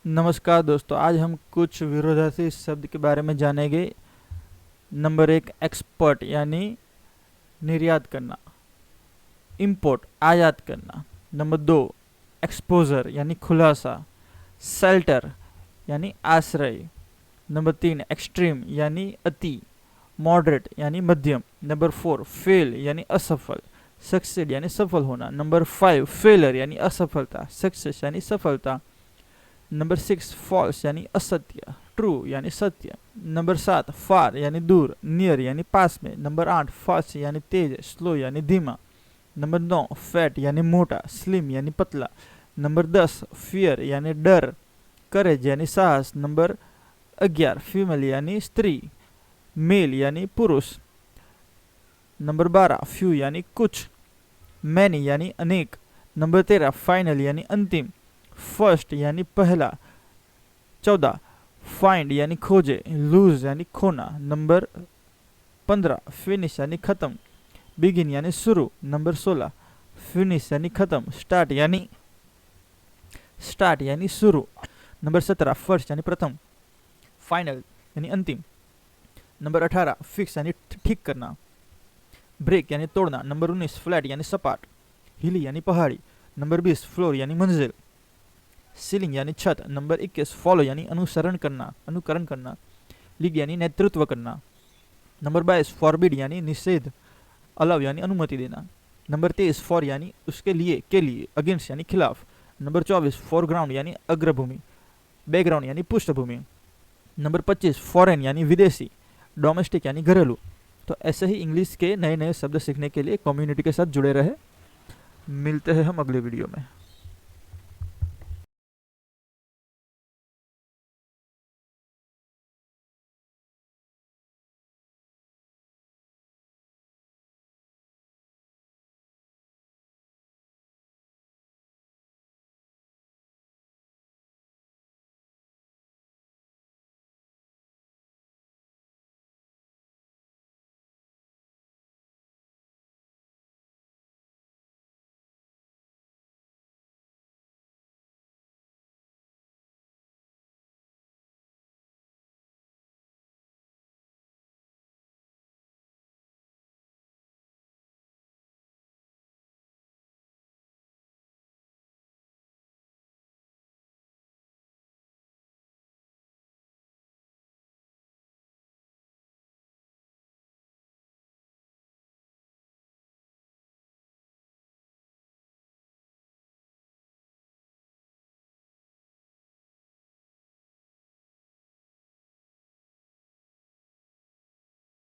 नमस्कार दोस्तों, आज हम कुछ विरोधाभासी शब्द के बारे में जानेंगे। नंबर 1, एक्सपोर्ट यानी निर्यात करना, इंपोर्ट आयात करना। नंबर 2, एक्सपोजर यानी खुलासा, शेल्टर यानी आश्रय। नंबर 3, एक्सट्रीम यानी अति, मॉडरेट यानी मध्यम। नंबर 4, फेल यानी असफल, सक्सेड यानी सफल होना। नंबर 5, फेलर यानी असफलता, सक्सेस यानी सफलता। नंबर 6, फॉल्स यानी असत्य, ट्रू यानी सत्य। नंबर 7, फार यानी दूर, नियर यानी पास में। नंबर 8, फास्ट यानी तेज, स्लो यानी धीमा। नंबर 9, फैट यानी मोटा, स्लिम यानी पतला। नंबर 10, फियर यानी डर, करेज यानी साहस। नंबर 11, फीमेल यानी स्त्री, मेल यानी पुरुष। नंबर 12, फ्यू यानी कुछ, मैनी यानी अनेक। नंबर 13, फाइनल यानी अंतिम, फर्स्ट यानी पहला। 14, फाइंड यानी खोजे, लूज यानी खोना। नंबर 15, फिनिश यानी खत्म, बिगिन यानी शुरू। नंबर 16, फिनिश यानी खत्म, स्टार्ट यानी शुरू। नंबर 17, फर्स्ट यानी प्रथम, फाइनल यानी अंतिम। नंबर 18, फिक्स यानी ठीक करना, ब्रेक यानी तोड़ना। नंबर 19, फ्लैट यानी सपाट, हिली यानी पहाड़ी। नंबर 20, फ्लोर यानी मंजिल, सीलिंग यानी छत। नंबर 21, फॉलो यानी अनुकरण करना, लीड यानी नेतृत्व करना। नंबर 22, फॉरबिड यानी निषेध, अलाव यानी अनुमति देना। नंबर 23, फॉर यानी उसके लिए, के लिए, अगेंस्ट यानी खिलाफ। नंबर 24, फोरग्राउंड यानी अग्रभूमि, बैकग्राउंड यानी पृष्ठभूमि। नंबर 25, फॉरेन यानी विदेशी, डोमेस्टिक यानी घरेलू। तो ऐसे ही इंग्लिश के नए नए शब्द सीखने के लिए कम्युनिटी के साथ जुड़े रहे। मिलते हैं हम अगले वीडियो में।